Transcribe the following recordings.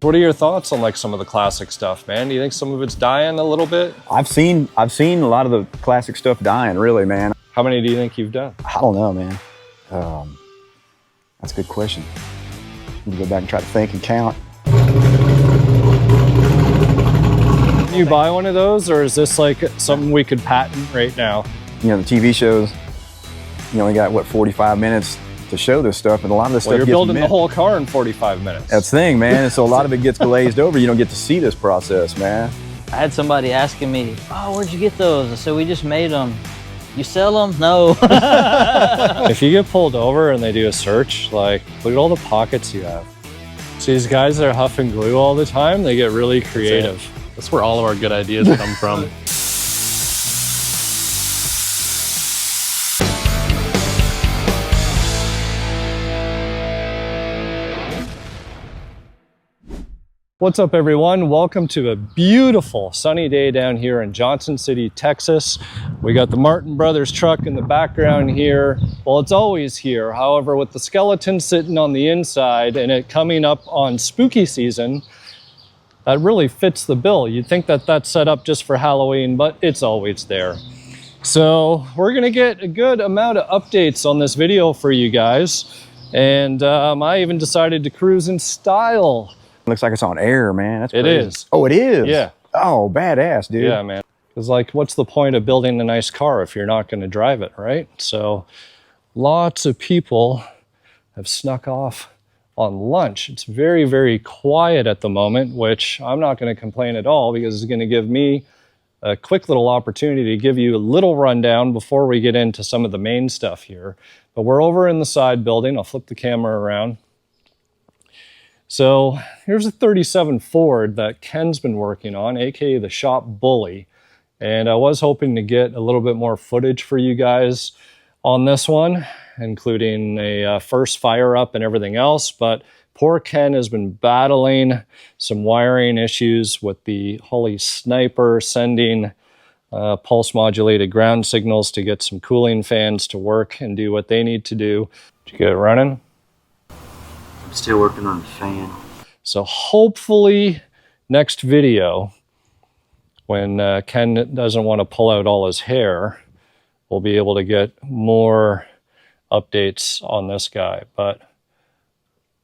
What are your thoughts on like some of the classic stuff, man? Do you think some of it's dying a little bit? I've seen a lot of the classic stuff dying, really, man. How many do you think you've done? I don't know, man. That's a good question. Need to go back and try to think and count. Can you buy one of those, or is this like something we could patent right now? You know, the TV shows, you only got, what, 45 minutes to show this stuff, and a lot of this stuff you're building the whole car in 45 minutes. That's the thing, man. And so a lot of it gets glazed over. You don't get to see this process, man. I had somebody asking me, oh, where'd you get those? I said, we just made them. You sell them? No. If you get pulled over and they do a search, like, look at all the pockets you have. So these guys that are huffing glue all the time, they get really creative. That's where all of our good ideas come from. What's up, everyone? Welcome to a beautiful sunny day down here in Johnson City, Texas. We got the Martin Brothers truck in the background here. Well, it's always here. However, with the skeleton sitting on the inside and it coming up on spooky season, that really fits the bill. You'd think that that's set up just for Halloween, but it's always there. So we're gonna get a good amount of updates on this video for you guys. And I even decided to cruise in style. Looks like it's on air, man. That's crazy. It is. Oh, it is? Yeah. Oh, badass, dude. Yeah, man. Because, like, what's the point of building a nice car if you're not going to drive it, right? So lots of people have snuck off on lunch. It's very, very quiet at the moment, which I'm not going to complain at all because it's going to give me a quick little opportunity to give you a little rundown before we get into some of the main stuff here. But we're over in the side building. I'll flip the camera around. So here's a 37 Ford that Ken's been working on, aka the shop bully. And I was hoping to get a little bit more footage for you guys on this one, including a first fire up and everything else. But poor Ken has been battling some wiring issues with the Holley Sniper, sending pulse modulated ground signals to get some cooling fans to work and do what they need to do. Did you get it running? Still working on the fan. So hopefully next video, when Ken doesn't want to pull out all his hair, we'll be able to get more updates on this guy. But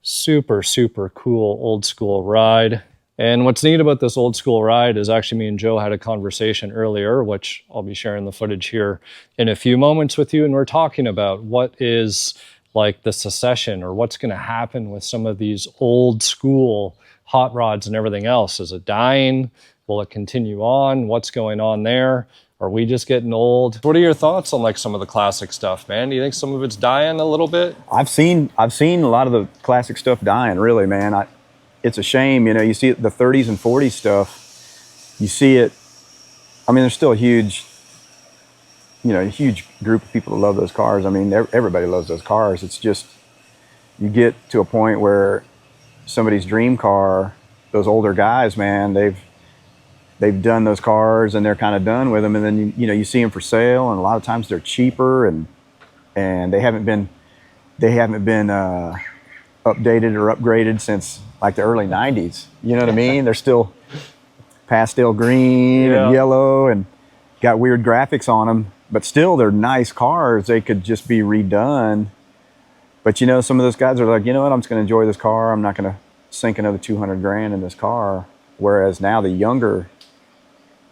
super, super cool old school ride. And what's neat about this old school ride is actually me and Joe had a conversation earlier, which I'll be sharing the footage here in a few moments with you. And we're talking about what is like the succession, or what's going to happen with some of these old school hot rods and everything else. Is it dying? Will it continue on? What's going on there? Are we just getting old? What are your thoughts on like some of the classic stuff, man? Do you think some of it's dying a little bit? I've seen a lot of the classic stuff dying, really, man. It's a shame, you know. You see it, the 30s and 40s stuff. You see it. I mean, there's still a huge group of people that love those cars. I mean, everybody loves those cars. It's just, you get to a point where somebody's dream car, those older guys, man, they've done those cars and they're kind of done with them. And then, you see them for sale, and a lot of times they're cheaper and they haven't been updated or upgraded since like the early 90s. You know what I mean? They're still pastel green and yellow and got weird graphics on them. But still, they're nice cars. They could just be redone. But some of those guys are like, you know what, I'm just gonna enjoy this car. I'm not gonna sink another 200 grand in this car. Whereas now the younger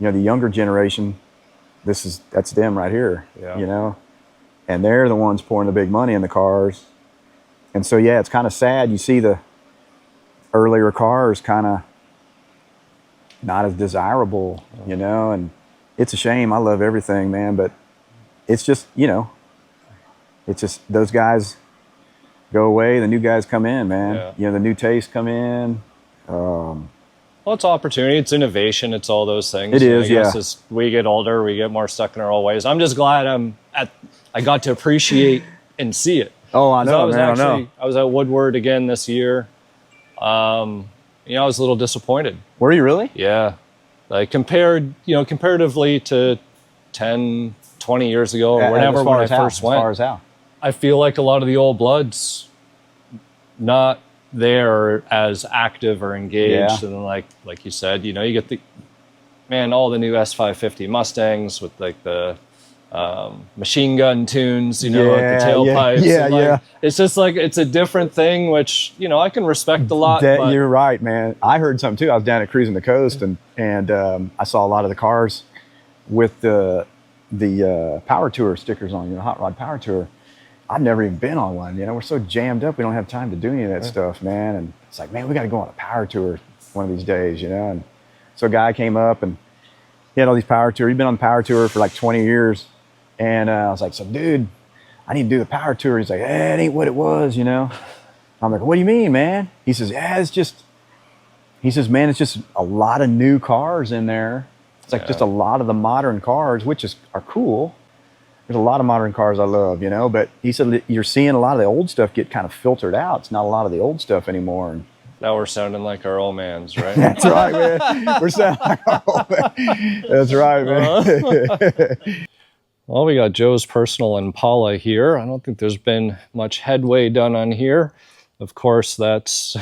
generation, that's them right here, and they're the ones pouring the big money in the cars. And so, yeah, it's kind of sad. You see the earlier cars kind of not as desirable, and it's a shame. I love everything, man, but it's just, it's just those guys go away, the new guys come in, man. The new tastes come in. Well, it's opportunity, it's innovation, it's all those things. It is, I guess as we get older, we get more stuck in our old ways. I'm just glad I got to appreciate and see it. Oh, I know, I was at Woodward again this year. I was a little disappointed. Were you really? Yeah. Like comparatively to 10, 20 years ago or whenever when I first went. As far as how? I feel like a lot of the old bloods not there as active or engaged. Yeah. And then like you said, you know, you get all the new S550 Mustangs with like the machine gun tunes, you know, at the tailpipes. Yeah, and like, yeah. It's just like, it's a different thing, which, you know, I can respect a lot. But You're right, man. I heard something too. I was down at Cruising the Coast, and I saw a lot of the cars with the Power Tour stickers on, you know, Hot Rod Power Tour. I've never even been on one. You know, we're so jammed up, we don't have time to do any of that stuff, man. And it's like, man, we got to go on a Power Tour one of these days, you know. And so a guy came up and he had all these Power Tour. He'd been on the Power Tour for like 20 years. And I was like, so dude, I need to do the Power Tour. He's like, it ain't what it was, you know. I'm like, what do you mean, man? He says, he says, man, it's just a lot of new cars in there. It's like just a lot of the modern cars, which are cool. There's a lot of modern cars I love, you know, but he said you're seeing a lot of the old stuff get kind of filtered out. It's not a lot of the old stuff anymore. And now we're sounding like our old mans, right? that's right, man. We're sounding like our old man. That's right, man. Well, we got Joe's personal Impala here. I don't think there's been much headway done on here. Of course, that's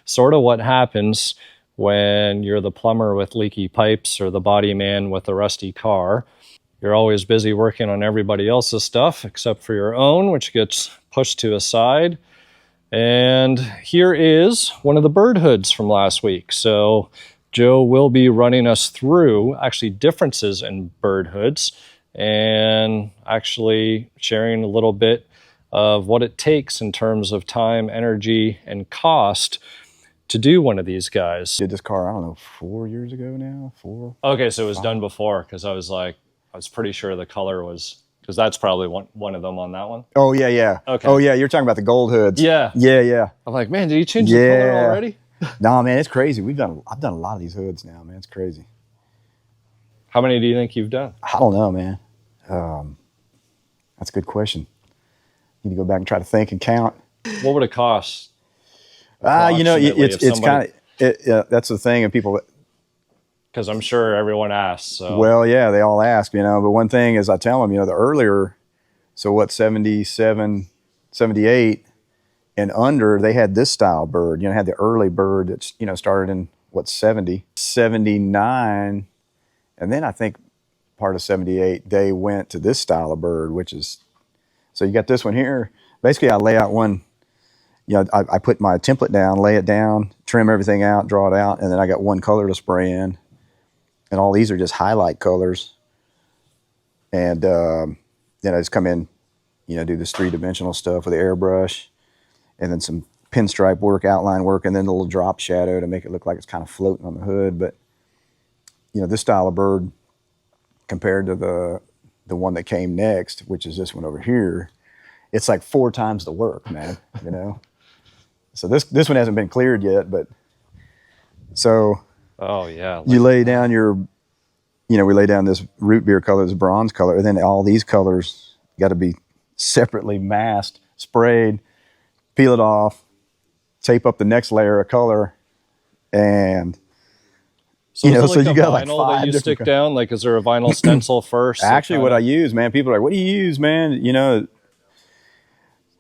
sort of what happens when you're the plumber with leaky pipes or the body man with a rusty car. You're always busy working on everybody else's stuff except for your own, which gets pushed to a side. And here is one of the bird hoods from last week. So Joe will be running us through actually differences in bird hoods and actually sharing a little bit of what it takes in terms of time, energy, and cost to do one of these guys. Did this car, I don't know, 4 years ago now? 4? Okay, so it was done before, because I was pretty sure the color was, because that's probably one of them on that one. Oh, yeah, yeah. Okay. Oh, yeah, you're talking about the gold hoods. Yeah. Yeah, yeah. I'm like, man, did he change the color already? No, man, it's crazy. I've done a lot of these hoods now, man. It's crazy. How many do you think you've done? I don't know, man. That's a good question. Need to go back and try to think and count. What would it cost? You know, it's kind of, that's the thing, and people, because I'm sure everyone asks. So. Well, yeah, they all ask, you know, but one thing is I tell them, you know, the earlier, so what, 77, 78 and under, they had this style bird, you know, had the early bird that's, you know, started in what, 70, 79, and then I think part of 78, they went to this style of bird, which is, so you got this one here. Basically, I lay out one, you know, I put my template down, lay it down, trim everything out, draw it out, and then I got one color to spray in. And all these are just highlight colors. And then I just come in, you know, do this 3-dimensional stuff with the airbrush, and then some pinstripe work, outline work, and then a little drop shadow to make it look like it's kind of floating on the hood. But, you know, this style of bird compared to the one that came next, which is this one over here, it's like 4 times the work, man, you know? So this one hasn't been cleared yet, but so oh yeah, you lay down your, you know, we lay down this root beer color, this bronze color, and then all these colors got to be separately masked, sprayed, peel it off, tape up the next layer of color, and so you know, so you got like like 5 that you stick down. Like, is there a vinyl stencil first? Actually, what I use, man, people are like, "What do you use, man?" You know,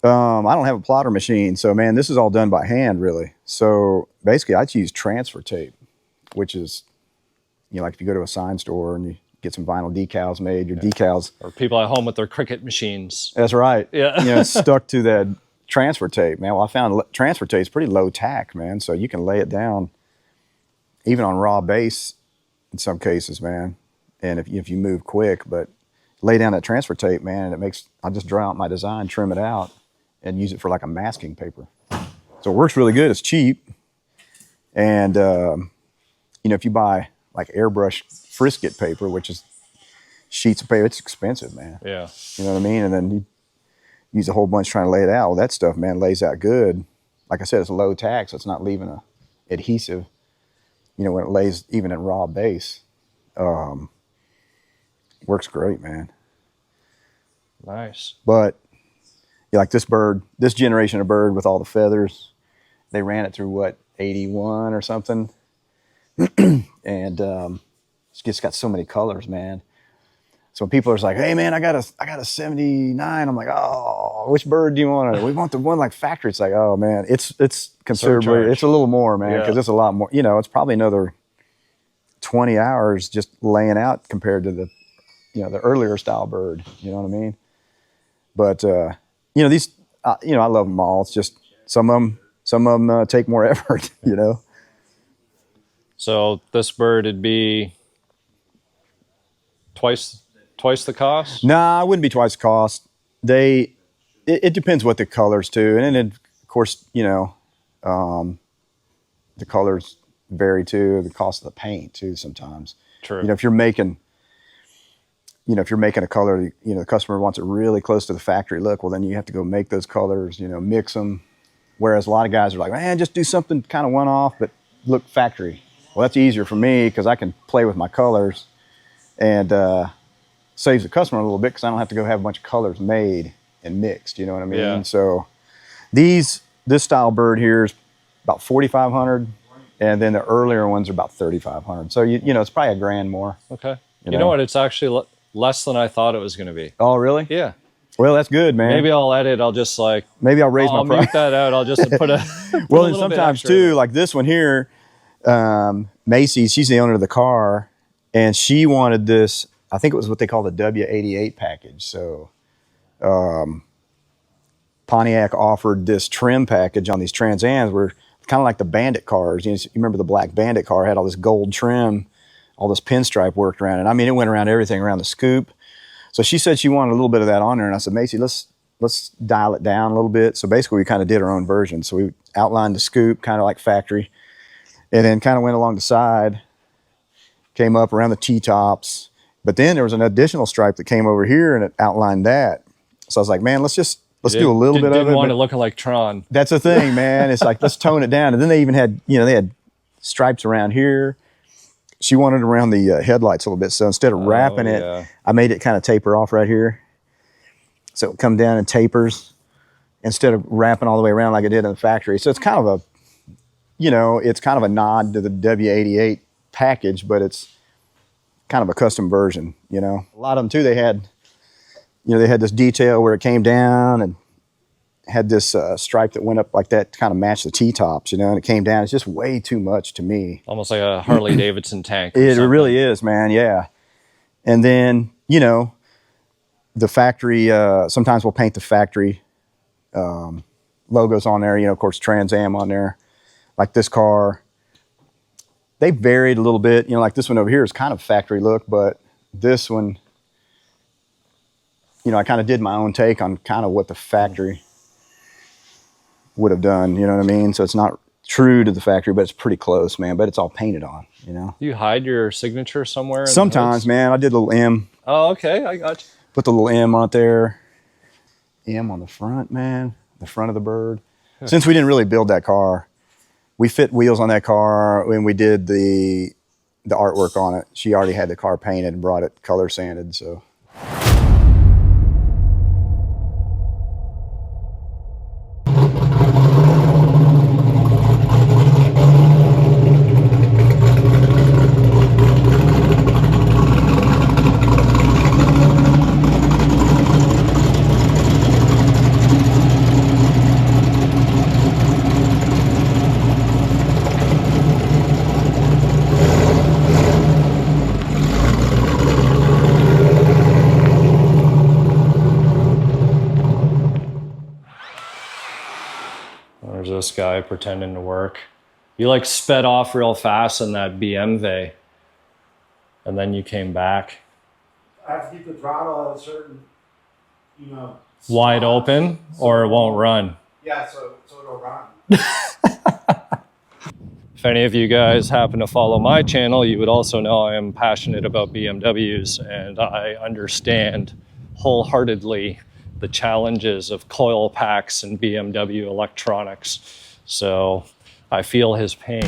I don't have a plotter machine, so man, this is all done by hand, really. So basically, I just use transfer tape, which is, you know, like if you go to a sign store and you get some vinyl decals made, your decals, or people at home with their Cricut machines. That's right. Yeah, you know, it's stuck to that transfer tape, man. Well, I found transfer tape is pretty low tack, man. So you can lay it down, even on raw base, in some cases, man. And if you move quick, but lay down that transfer tape, man, and it makes. I'll just draw out my design, trim it out, and use it for like a masking paper. So it works really good. It's cheap, and you know, if you buy like airbrush frisket paper, which is sheets of paper, it's expensive, man. Yeah. You know what I mean? And then you use a whole bunch trying to lay it out. Well, that stuff, man, lays out good. Like I said, it's low tack, so it's not leaving a adhesive, you know, when it lays even in raw base. Works great, man. Nice. But yeah, like this bird, this generation of bird with all the feathers, they ran it through what, 81 or something? And it's just got so many colors, man. So people are like, hey man, I got a 79. I'm like, oh, which bird do you want? We want the one like factory. It's like, oh man, it's considerably, Surcharge. it's a little more, man, because it's a lot more. You know, it's probably another 20 hours just laying out compared to the, you know, the earlier style bird. You know what I mean? But you know, these, you know, I love them all. It's just some of them take more effort. You know. So this bird would be twice the cost? Nah, it wouldn't be twice the cost. It depends what the colors too, and then of course, you know, the colors vary too. The cost of the paint too sometimes. True. You know, if you're making a color, you know, the customer wants it really close to the factory look. Well, then you have to go make those colors. You know, mix them. Whereas a lot of guys are like, man, just do something kind of one off, but look factory. Well, that's easier for me because I can play with my colors, and saves the customer a little bit because I don't have to go have a bunch of colors made and mixed. You know what I mean? Yeah. So this style bird here is about 4,500, and then the earlier ones are about 3,500. So you know, it's probably $1,000 more. Okay. You know what? It's actually less than I thought it was going to be. Oh, really? Yeah. Well, that's good, man. Maybe I'll edit. I'll just like. Maybe I'll raise I'll my price. mute that out. I'll just put a. Well, and sometimes too, like this one here, Macy, she's the owner of the car, and she wanted this. I think it was what they call the W88 package. So Pontiac offered this trim package on these Trans Ams, where kind of like the Bandit cars. You remember the black Bandit car had all this gold trim, all this pinstripe worked around it. I mean, it went around everything, around the scoop. So she said she wanted a little bit of that on there, and I said, Macy, let's dial it down a little bit. So basically, we kind of did our own version. So we outlined the scoop, kind of like factory, and then kind of went along the side, came up around the T-tops. But then there was an additional stripe that came over here, and it outlined that. So I was like, man, let's do a little bit of it. Didn't want to look like Tron. That's the thing, man. It's like, let's tone it down. And then they even had, you know, they had stripes around here. She wanted it around the headlights a little bit. So instead of wrapping it, I made it kind of taper off right here. So it would come down and tapers instead of wrapping all the way around like I did in the factory. So it's kind of a, you know, it's kind of a nod to the W88 package, but it's kind of a custom version, you know. A lot of them too, they had this detail where it came down and had this stripe that went up like that to kind of match the T-tops, you know, and it came down. It's just way too much to me. Almost like a Harley Davidson tank. It really is, man, yeah. And then, you know, the factory, sometimes we'll paint the factory logos on there, you know, of course, Trans Am on there. Like this car, they varied a little bit, you know, like this one over here is kind of factory look, but this one, you know, I kind of did my own take on kind of what the factory would have done, you know what I mean? So it's not true to the factory, but it's pretty close, man. But it's all painted on, you know? You hide your signature somewhere? Sometimes, man. I did a little M. Oh, okay. I got you. Put the little M on it there. M on the front, man. The front of the bird. Since we didn't really build that car, we fit wheels on that car when we did the artwork on it. She already had the car painted and brought it color sanded, so. There's this guy pretending to work. You like sped off real fast in that BMW, and then you came back. I have to keep the throttle at a certain, you know, Wide spot. open, or it won't run. Yeah, so it'll run. If any of you guys happen to follow my channel, you would also know I am passionate about BMWs, and I understand wholeheartedly the challenges of coil packs and BMW electronics. So I feel his pain.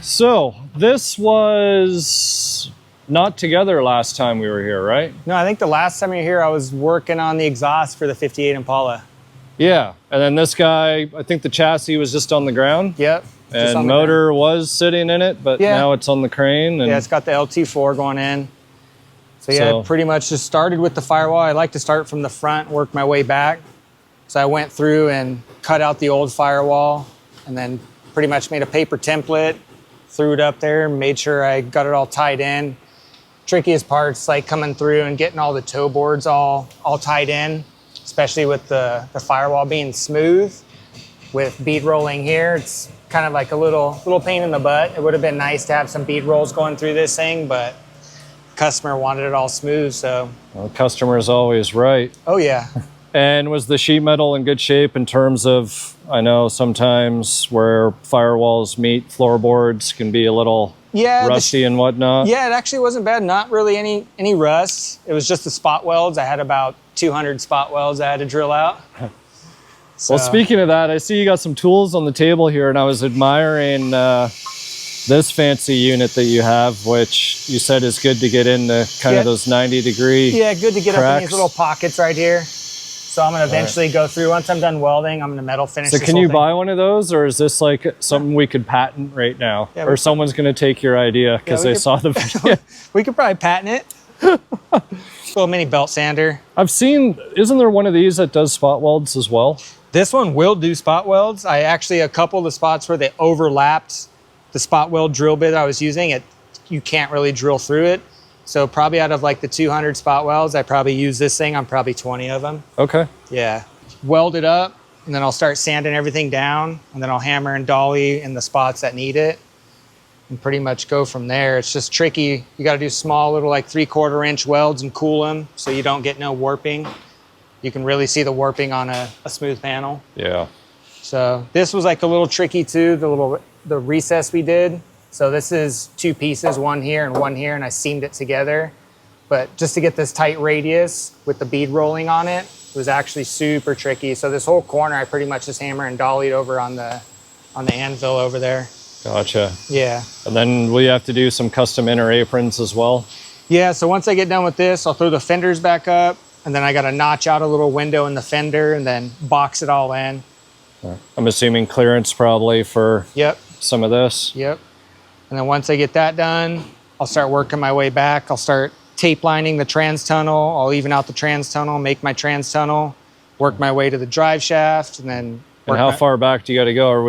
So this was not together last time we were here, right? No, I think the last time you were here, I was working on the exhaust for the 58 Impala. Yeah, and then this guy, I think the chassis was just on the ground. Yep. just on And the motor was sitting in it, but Yeah. now it's on the crane. And Yeah, it's got the LT4 going in. So yeah, So- pretty much just started with the firewall. I like to start from the front, work my way back. So I went through and cut out the old firewall and then pretty much made a paper template, threw it up there, made sure I got it all tied in. Trickiest part's like coming through and getting all the toe boards all tied in, especially with the firewall being smooth. With bead rolling here, it's kind of like a little pain in the butt. It would have been nice to have some bead rolls going through this thing, but customer wanted it all smooth, so. well, the customer's always right. Oh yeah. And was the sheet metal in good shape in terms of, I know sometimes where firewalls meet floorboards can be a little Yeah, rusty and whatnot? Yeah, it actually wasn't bad. Not really any rust. It was just the spot welds. I had about 200 spot welds I had to drill out. Well, speaking of that, I see you got some tools on the table here, and I was admiring this fancy unit that you have, which you said is good to get into kind Yeah. of those 90-degree Yeah, good to get up in cracks. these little pockets right here. So I'm gonna eventually go through, once I'm done welding, I'm gonna metal finish So this can whole you thing. buy one of those, or is this like something we could patent right now? Yeah, or we- someone's going to take your idea because we they could- saw the video? We could probably patent it. Little mini belt sander. I've seen, isn't there one of these that does spot welds as well? This one will do spot welds. I actually, a couple of the spots where they overlapped the spot weld drill bit I was using, you can't really drill through it. So probably out of like the 200 spot welds, I probably use this thing on probably 20 of them. Okay. Yeah. Weld it up, and then I'll start sanding everything down, and then I'll hammer and dolly in the spots that need it, and pretty much go from there. It's just tricky. You got to do small little like 3/4 inch welds and cool them so you don't get no warping. You can really see the warping on a smooth panel. Yeah. So this was like a little tricky too, the recess we did. So this is 2 pieces, one here and one here, and I seamed it together. But just to get this tight radius with the bead rolling on it, it was actually super tricky. So this whole corner, I pretty much just hammer and dollied over on the anvil over there. Gotcha. Yeah. And then we have to do some custom inner aprons as well. Yeah, so once I get done with this, I'll throw the fenders back up, and then I got to notch out a little window in the fender and then box it all in. I'm assuming clearance probably for Yep. some of this. Yep. And then once I get that done, I'll start working my way back. I'll start tape lining the trans tunnel. I'll even out the trans tunnel, make my trans tunnel, work my way to the drive shaft, and then And work how my- far back do you got to go?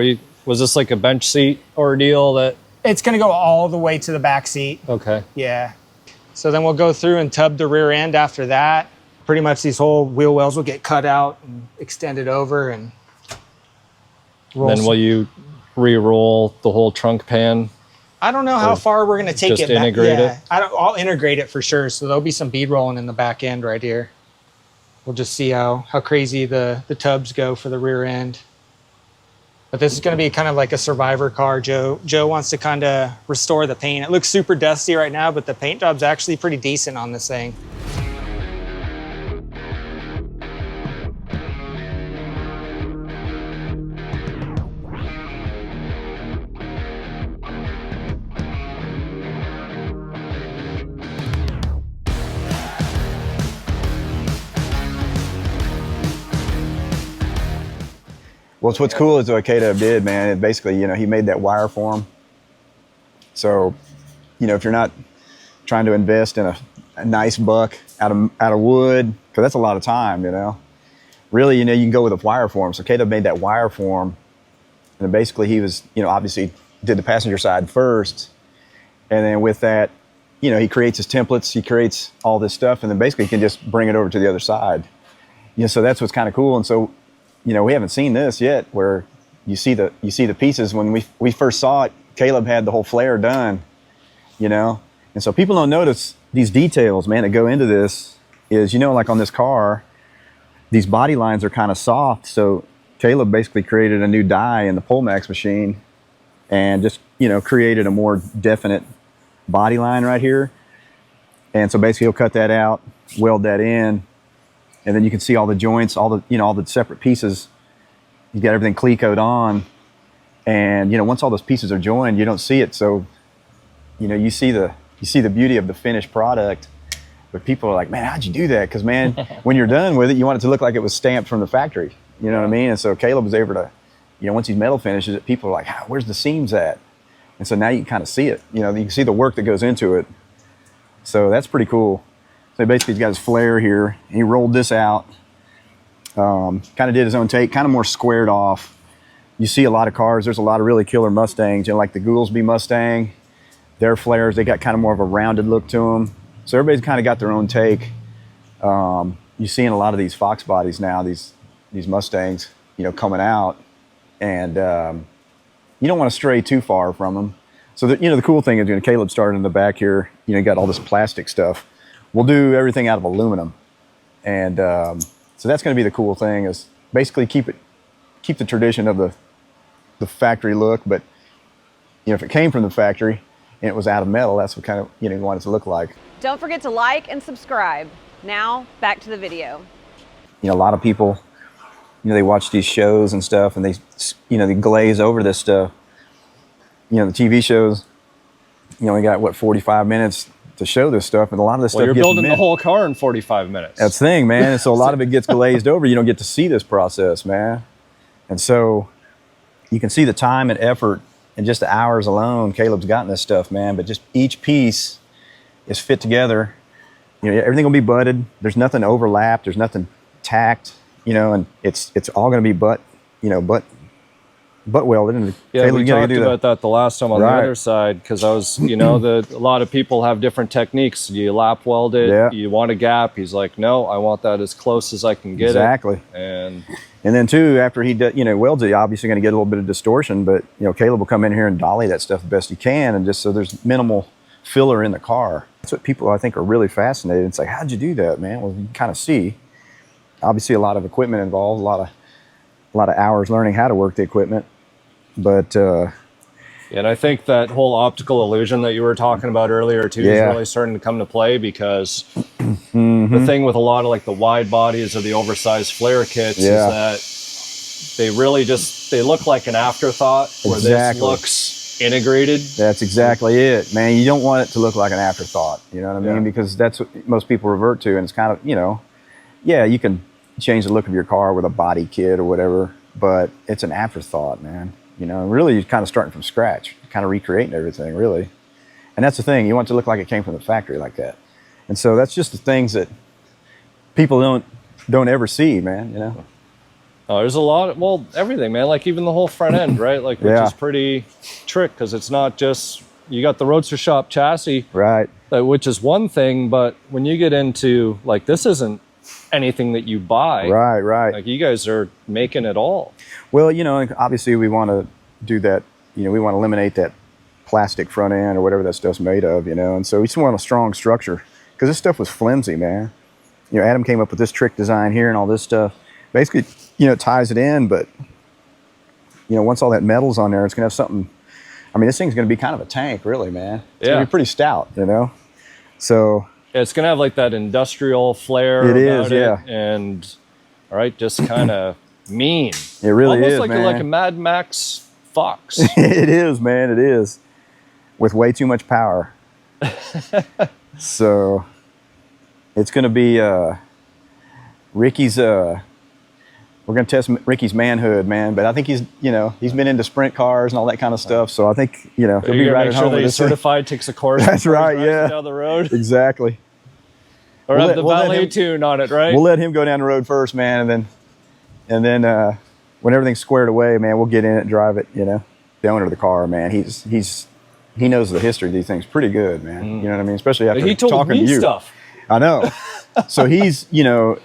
Was this like a bench seat ordeal that? It's gonna go all the way to the back seat. Okay. Yeah. So then we'll go through and tub the rear end after that. Pretty much these whole wheel wells will get cut out and extended over and roll Then some- will you re-roll the whole trunk pan? I don't know how Or far we're gonna take just it back. integrate Yeah, it? I'll integrate it for sure. So there'll be some bead rolling in the back end right here. We'll just see how crazy the tubs go for the rear end. But this is gonna be kind of like a survivor car. Joe wants to kind of restore the paint. It looks super dusty right now, but the paint job's actually pretty decent on this thing. Well, what's cool is what Kato did, man. It basically, he made that wire form. So, if you're not trying to invest in a nice buck out of wood, because that's a lot of time, Really, you can go with a wire form. So Kato made that wire form, and then basically he was, obviously did the passenger side first, and then with that, he creates his templates, he creates all this stuff, and then basically he can just bring it over to the other side. So that's what's kind of cool. And so, we haven't seen this yet, where you see the pieces. When we first saw it, Caleb had the whole flare done, and so people don't notice these details, man, that go into this. Is like on this car, these body lines are kind of soft. So Caleb basically created a new die in the Polmax machine, and just created a more definite body line right here. And so basically he'll cut that out, weld that in. And then you can see all the joints, all the separate pieces. You got everything clecoed on, and once all those pieces are joined, you don't see it. So, you see the beauty of the finished product. But people are like, man, how'd you do that? Because man, when you're done with it, you want it to look like it was stamped from the factory. You know what I mean? And so Caleb was able to, you know, once he's metal finishes it, people are like, where's the seams at? And so now you can kind of see it. You know, you can see the work that goes into it. So that's pretty cool. So basically he's got his flare here. He rolled this out, kind of did his own take, kind of more squared off. You see a lot of cars, there's a lot of really killer Mustangs, you know, like the Goolsby Mustang, their flares, they got kind of more of a rounded look to them. So everybody's kind of got their own take. You're seeing a lot of these Fox bodies now, these Mustangs, you know, coming out, and you don't want to stray too far from them. So you know, the cool thing is, you know, Caleb started in the back here, you know, got all this plastic stuff. We'll do everything out of aluminum, and so that's going to be the cool thing, is basically keep the tradition of the factory look, but you know, if it came from the factory and it was out of metal, that's what kind of, you know, you want it to look like. Don't forget to like and subscribe. Now back to the video. You know, a lot of people, you know, they watch these shows and stuff, and they, you know, they glaze over this stuff. You know, the TV shows, you know, we got, what, 45 minutes to show this stuff, and a lot of this stuff you're gets building the whole car in 45 minutes. That's the thing, man. And so a lot of it gets glazed over. You don't get to see this process, man. And so you can see the time and effort in just the hours alone Caleb's gotten this stuff, man. But just each piece is fit together. You know, everything will be butted. There's nothing overlapped. There's nothing tacked. You know, and it's all going to be butt welded. And yeah, Caleb, we talked about that the last time on the other side, because I was, you know, a lot of people have different techniques. You lap weld it. Yeah. You want a gap. He's like, no, I want that as close as I can get exactly. And then too, after he you know, welds it, you're obviously going to get a little bit of distortion, but you know, Caleb will come in here and dolly that stuff the best he can, and just so there's minimal filler in the car. That's what people, I think, are really fascinated. It's like, how'd you do that, man? Well, you can kind of see. Obviously, a lot of equipment involved, a lot of hours learning how to work the equipment. But and I think that whole optical illusion that you were talking about earlier too is really starting to come to play, because the thing with a lot of like the wide bodies or the oversized flare kits is that they really they look like an afterthought, where this looks integrated. That's exactly it, man. You don't want it to look like an afterthought, you know what I mean? Because that's what most people revert to, and it's kind of, you know, yeah, you can change the look of your car with a body kit or whatever, but it's an afterthought, man. You know, really, you're kind of starting from scratch, kind of recreating everything, really. And that's the thing. You want it to look like it came from the factory like that. And so that's just the things that people don't ever see, man, you know? Oh, there's a lot of, well, everything, man. Like even the whole front end, right? Like, which is pretty trick, because it's not just, you got the Roadster Shop chassis. Right. Which is one thing, but when you get into, like, this isn't anything that you buy. Right, right. Like, you guys are making it all. Well, you know, obviously we want to do that, you know, we want to eliminate that plastic front end or whatever that stuff's made of, you know, and so we just want a strong structure, because this stuff was flimsy, man. You know, Adam came up with this trick design here and all this stuff. Basically, you know, it ties it in, but, you know, once all that metal's on there, it's going to have something. I mean, this thing's going to be kind of a tank, really, man. It's going to be pretty stout, you know, so. It's going to have like that industrial flair. It is, yeah. And, all right, just kind of mean. It really is, almost man. like a Mad Max Fox. It is, man, it is. With way too much power. So, it's going to be Ricky's, we're going to test Ricky's manhood, man. But I think he's, you know, he's been into sprint cars and all that kind of stuff. So I think, you know, he'll be right at home. Make sure that he's certified, takes a course. That's right, yeah. Down the road. Exactly. Or have the valet tune on it, right? We'll let him go down the road first, man, and then when everything's squared away, man, we'll get in it and drive it. You know, the owner of the car, man, he knows the history of these things pretty good, man. You know what I mean? Especially after talking to you. Stuff. I know. So he's, you know,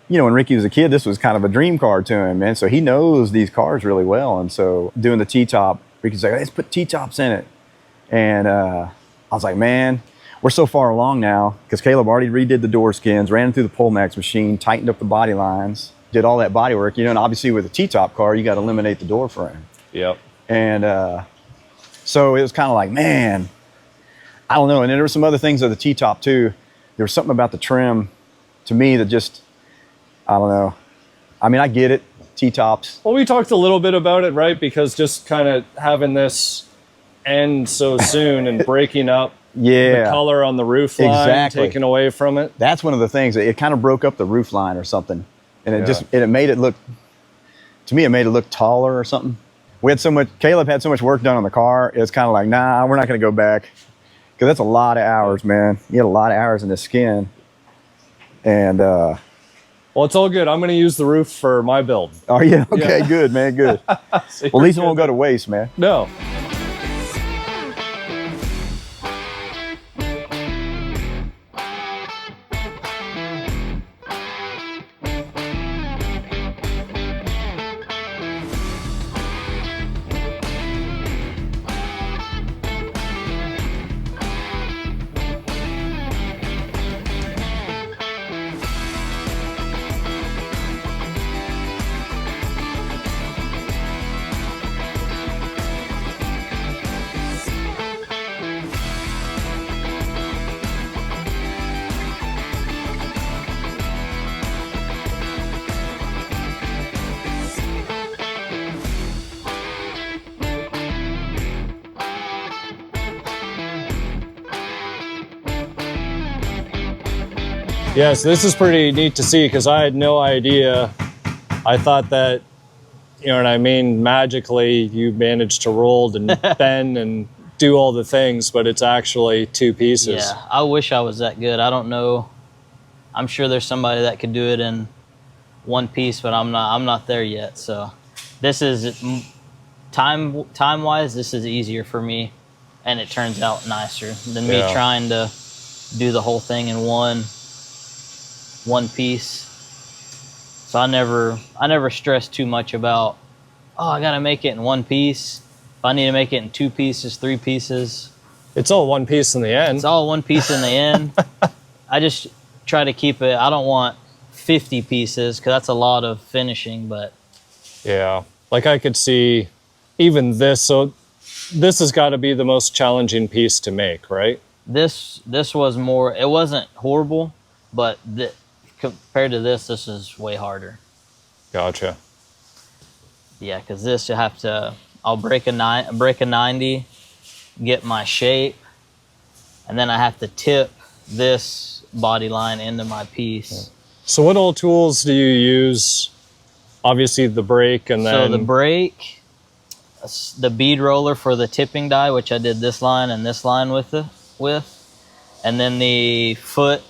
when Ricky was a kid, this was kind of a dream car to him, man. So he knows these cars really well, and so doing the T-top, Ricky's like, let's put T-tops in it, and I was like, man. We're so far along now, because Caleb already redid the door skins, ran them through the Polmax machine, tightened up the body lines, did all that body work, you know, and obviously with a T-top car, you got to eliminate the door frame. Yep. And so it was kind of like, man, I don't know. And then there were some other things of the T-top too. There was something about the trim to me that just, I don't know. I mean, I get it, T-tops. Well, we talked a little bit about it, right? Because just kind of having this end so soon and breaking up the color on the roof line, taken away from it. That's one of the things. It kind of broke up the roof line or something. and it made it look, to me, it made it look taller or something. We had so much, Caleb had so much work done on the car. It's kind of like, nah, we're not going to go back, because that's a lot of hours, man. You had a lot of hours in the skin, and Well, it's all good. I'm going to use the roof for my build. oh yeah, okay, Yeah. good, man, good. So Well, at you're least it good. won't go to waste, man. No. Yes, this is pretty neat to see, because I had no idea. I thought that, you know what I mean, magically you managed to roll and bend and do all the things, but it's actually two pieces. Yeah, I wish I was that good. I don't know. I'm sure there's somebody that could do it in one piece, but I'm not there yet. So this is time-wise, this is easier for me, and it turns out nicer than me trying to do the whole thing in one piece. So I never stress too much about, oh, I gotta make it in one piece. If I need to make it in 2 pieces, 3 pieces, It's all one piece in the end. it's all one piece in the end. I just try to keep it, I don't want 50 pieces, because that's a lot of finishing, but Yeah, like I could see even this. So this has got to be the most challenging piece to make, right? this was more, it wasn't horrible, but compared to this is way harder. Gotcha. Yeah, because this you have to, I'll break a 90, get my shape, and then I have to tip this body line into my piece. So what all tools do you use? Obviously the brake, and then... So the brake, the bead roller for the tipping die, which I did this line and this line with, and then the foot,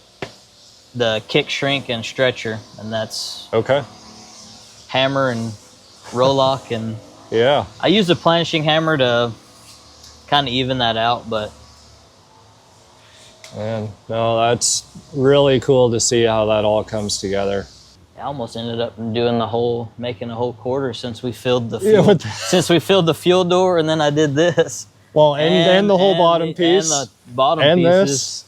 the kick, shrink, and stretcher, and that's Okay. hammer and roll-lock, and Yeah. I used a planishing hammer to kind of even that out, but And no, that's really cool to see how that all comes together. I almost ended up doing making a whole quarter since we filled the Yeah, fuel, since we filled the fuel door, and then I did this. Well, and the whole bottom piece. And the bottom and pieces. this.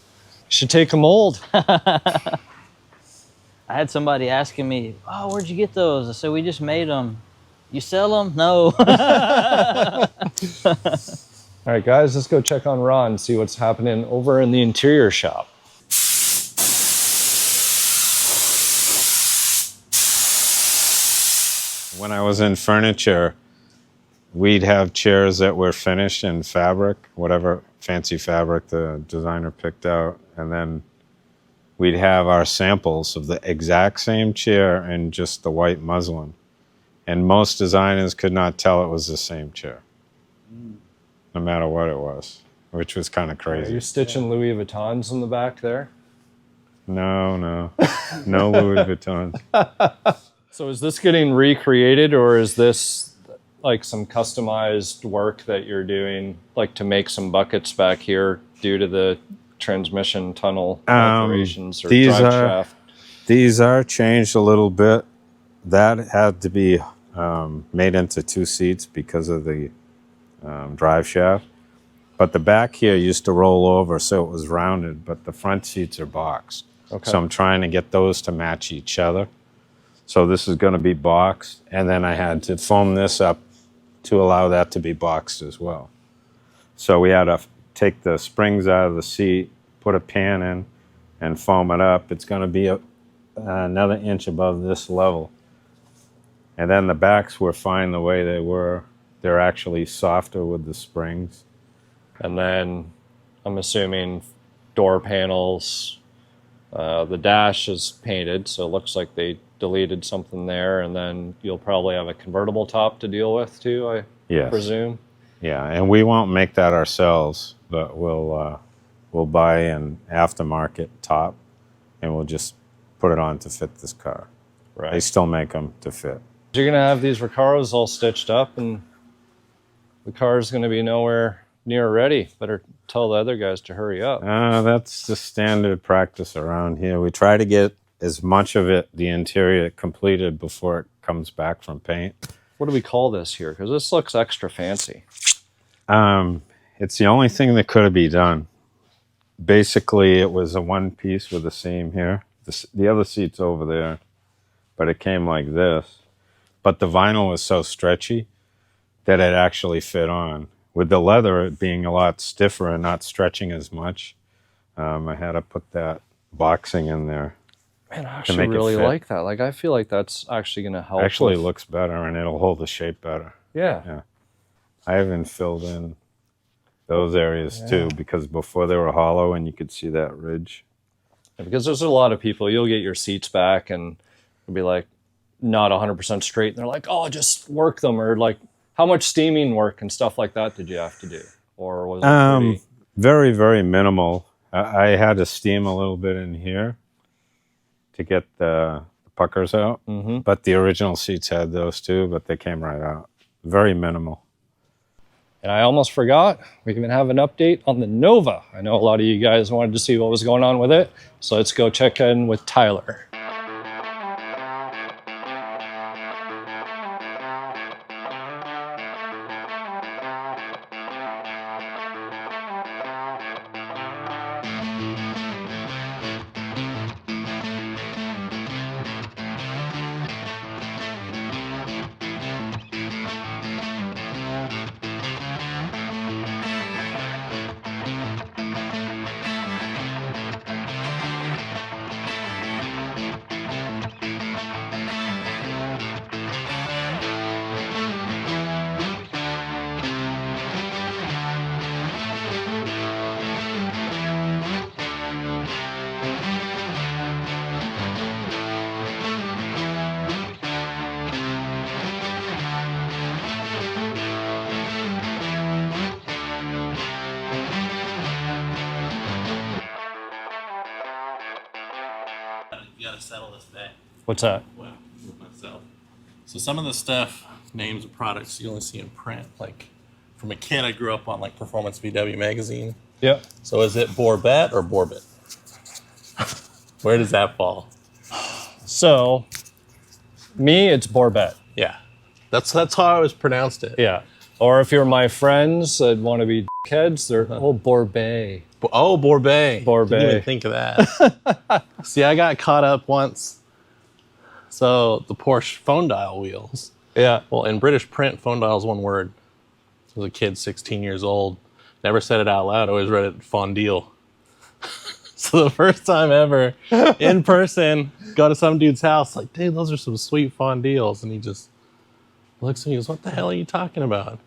Should take a mold. I had somebody asking me, oh, where'd you get those? I said, we just made them. You sell them? No. All right, guys, let's go check on Ron, see what's happening over in the interior shop. When I was in furniture, we'd have chairs that were finished in fabric, whatever fancy fabric the designer picked out, and then we'd have our samples of the exact same chair in just the white muslin. And most designers could not tell it was the same chair, no matter what it was, which was kind of Are crazy. you stitching Louis Vuittons in the back there? No, no Louis Vuittons. So is this getting recreated, or is this like some customized work that you're doing, like to make some buckets back here due to the transmission tunnel operations or these drive are- shaft? These are changed a little bit. That had to be made into 2 seats because of the drive shaft. But the back here used to roll over, so it was rounded, but the front seats are boxed. Okay. So I'm trying to get those to match each other. So this is going to be boxed, and then I had to foam this up to allow that to be boxed as well. So we had to take the springs out of the seat, put a pan in, and foam it up. It's going to be another inch above this level. And then the backs were fine the way they were. They're actually softer with the springs. And then I'm assuming door panels The dash is painted, so it looks like they deleted something there, and then you'll probably have a convertible top to deal with too, I presume. Yeah, and we won't make that ourselves, but we'll buy an aftermarket top, and we'll just put it on to fit this car. Right. They still make them to fit. You're gonna have these Recaros all stitched up, and the car's gonna be nowhere near ready. Better tell the other guys to hurry up. That's the standard practice around here. We try to get as much of it, the interior, completed before it comes back from paint. What do we call this here? Because this looks extra fancy. It's the only thing that could be done. Basically, it was a one piece with the seam here. The other seat's over there, but it came like this. But the vinyl was so stretchy that it actually fit on. With the leather, it being a lot stiffer and not stretching as much, I had to put that boxing in there. Man, I actually really like that. Like, I feel like that's actually going to help. Actually, it looks better, and it'll hold the shape better. Yeah. I even filled in those areas too, because before they were hollow and you could see that ridge. Yeah, because there's a lot of people, you'll get your seats back and it'll be like not 100% straight. And they're like, oh, just work them. Or like, how much steaming work and stuff like that did you have to do? Or was it pretty... Very, very minimal. I had to steam a little bit in here to get the puckers out. Mm-hmm. But the original seats had those too, but they came right out. Very minimal. And I almost forgot, we can have an update on the Nova. I know a lot of you guys wanted to see what was going on with it, so let's go check in with Tyler. You gotta settle this day. What's that? Well, with myself. So some of the stuff, names of products you only see in print. Like from a kid, I grew up on like Performance VW magazine. Yeah. So is it Borbet or Borbit? Where does that fall? So, me, it's Borbet. Yeah, that's how I always pronounced it. Yeah. Or if you're my friends that want to be dickheads, they're, oh, Borbet. Oh, Borbet. Borbet. Didn't even think of that. See, I got caught up once. So the Porsche phone dial wheels. Yeah. Well, in British print, phone dial is one word. I was a kid, 16 years old. Never said it out loud. Always read it fondue. So the first time ever, in person, go to some dude's house, like, dude, those are some sweet fondues. And he just looks at me and goes, what the hell are you talking about?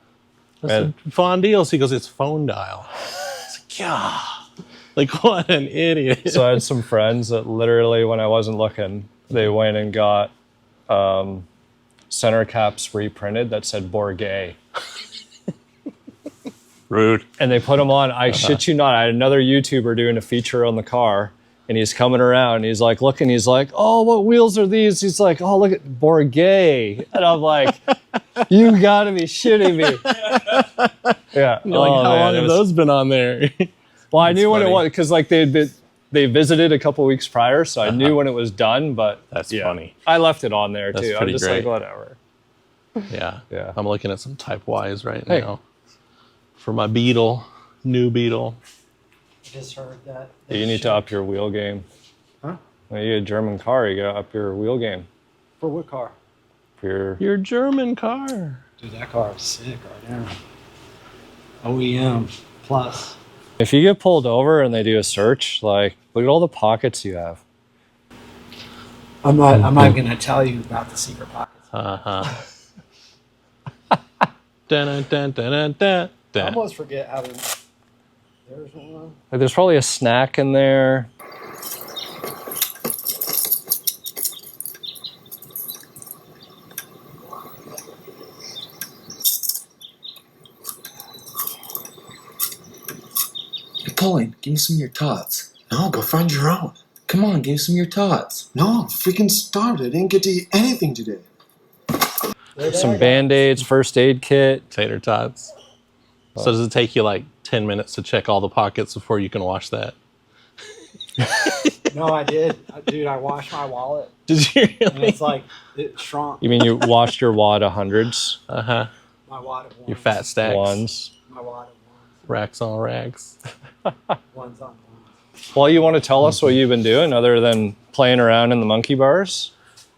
I said, fondues. He goes, it's phone dial. Yeah, like what an idiot. So I had some friends that literally, when I wasn't looking, they went and got center caps reprinted that said Bourget. Rude. And they put them on. I shit you not. I had another YouTuber doing a feature on the car, and he's coming around. And he's like looking. He's like, "Oh, what wheels are these?" He's like, "Oh, look at Bourget." And I'm like, "You gotta be shitting me." Yeah. You're like, how long have those been on there? Well, I knew when it was because like they visited a couple weeks prior, so I knew when it was done. But that's funny. I left it on there That's too. I'm just great. like, whatever. Yeah. Yeah. I'm looking at some Type Ys right now for my Beetle, new Beetle. Just heard that. You need to up your wheel game. Huh? Well, you get a German car, you gotta up your wheel game. For what car? For your German car. Dude, that car is sick right now. OEM plus. If you get pulled over and they do a search, like, look at all the pockets you have. I'm not gonna tell you about the secret pockets. Dun, dun, dun, dun, dun, I dun. almost forget how to. There's one. Like, there's probably a snack in there. Colin, give me some of your tots. No, go find your own. Come on, give me some of your tots. No, I'm freaking starved. I didn't get to eat anything today. Some Band-Aids, first aid kit. Tater tots. So does it take you like 10 minutes to check all the pockets before you can wash that? No, I did. Dude, I washed my wallet. Did you really? And it's like, it shrunk. You mean you washed your wad of hundreds? Uh-huh. My wad of ones. Your fat stacks. Ones. My wad of Racks on racks. ones. Ones on ones. Well, you want to tell us what you've been doing other than playing around in the monkey bars?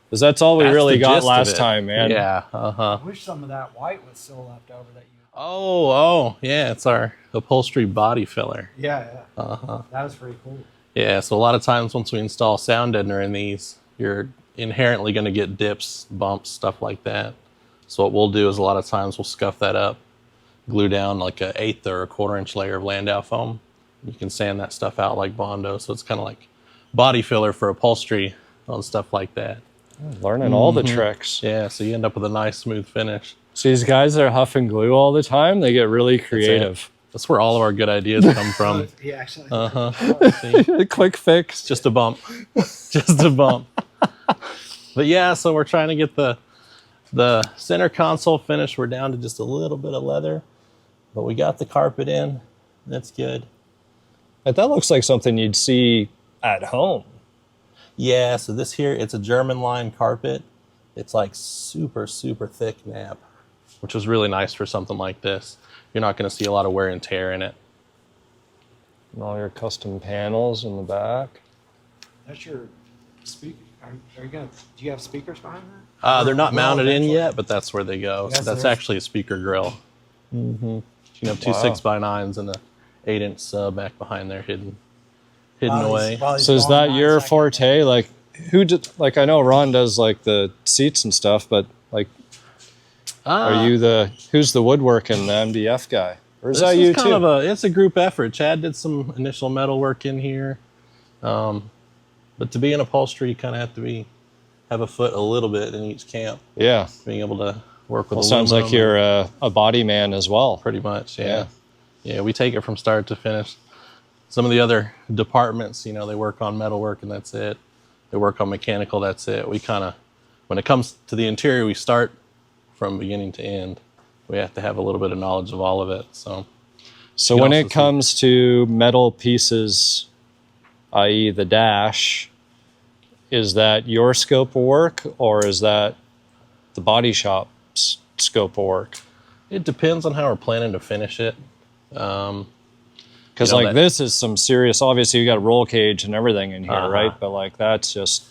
Because that's all we That's really the got gist of last it. time, man. Yeah, uh-huh. I wish some of that white was still left over that you... Oh, yeah, it's our upholstery body filler. Yeah. Uh-huh. That was pretty cool. Yeah, so a lot of times once we install sound deadener in these, you're inherently going to get dips, bumps, stuff like that. So what we'll do is a lot of times we'll scuff that up, glue down like an 1/8 or 1/4 inch layer of Landau foam. You can sand that stuff out like Bondo, so it's kind of like body filler for upholstery on stuff like that. Learning all the tricks. Yeah, so you end up with a nice smooth finish. So these guys that are huffing glue all the time, they get really creative. That's where all of our good ideas come from. He actually... Uh-huh. Quick fix. Just a bump. Just a bump. But yeah, so we're trying to get the center console finished. We're down to just a little bit of leather, but we got the carpet in. That's good. But that looks like something you'd see at home. Yeah, so this here, it's a German line carpet. It's like super, super thick nap, which is really nice for something like this. You're not going to see a lot of wear and tear in it. And all your custom panels in the back. That's your speaker. Are you gonna? Do you have speakers behind that? They're not Well, mounted in eventually. yet, but that's where they go. Yes, So that's there is. actually a speaker grill. Mm-hmm. You can have two Wow. 6x9s and a 8-inch sub back behind there hidden away. So is that your forte? Like, who did? Like, I know Ron does like the seats and stuff, but like, are you who's the woodworking, the MDF guy, or is that you too? It's a group effort. Chad did some initial metal work in here, but to be in upholstery, you kind of have to have a foot a little bit in each camp. Yeah, being able to work with. Well, sounds like you're a body man as well. Pretty much, yeah. Yeah, we take it from start to finish. Some of the other departments, you know, they work on metalwork and that's it. They work on mechanical, that's it. We kind of, when it comes to the interior, we start from beginning to end. We have to have a little bit of knowledge of all of it. So when it comes to metal pieces, i.e. the dash, is that your scope of work or is that the body shop's scope of work? It depends on how we're planning to finish it. Because like this is some serious, obviously you got a roll cage and everything in here, right? But like that's just,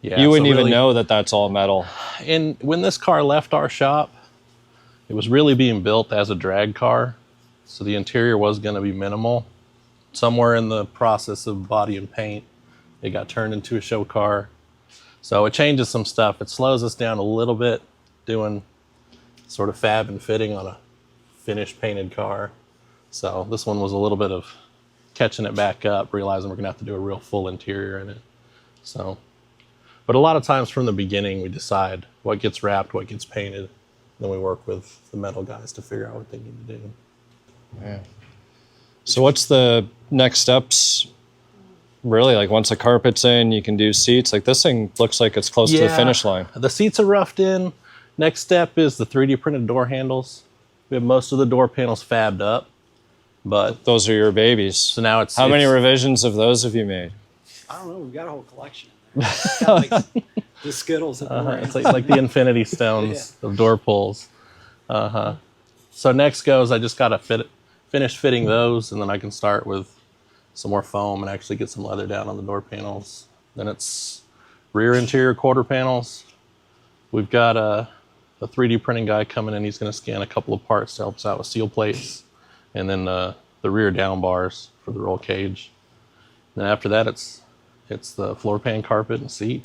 you wouldn't even know that that's all metal. And when this car left our shop, it was really being built as a drag car. So the interior was going to be minimal. Somewhere in the process of body and paint, it got turned into a show car. So it changes some stuff. It slows us down a little bit doing sort of fab and fitting on a finished painted car. So this one was a little bit of catching it back up, realizing we're gonna have to do a real full interior in it. So, but a lot of times from the beginning, we decide what gets wrapped, what gets painted. Then we work with the metal guys to figure out what they need to do. Yeah. So what's the next steps? Really, like once the carpet's in, you can do seats. Like this thing looks like it's close to the finish line. The seats are roughed in. Next step is the 3D printed door handles. We have most of the door panels fabbed up. But those are your babies. So now it's how many revisions of those have you made? I don't know. We've got a whole collection in there. Got, like, the Skittles. It's like the infinity stones of door pulls. So next goes, I just got to finish fitting those, and then I can start with some more foam and actually get some leather down on the door panels. Then it's rear interior quarter panels. We've got a 3D printing guy coming in. He's going to scan a couple of parts to help us out with seal plates. And then the rear down bars for the roll cage. Then after that, it's the floor pan carpet and seat.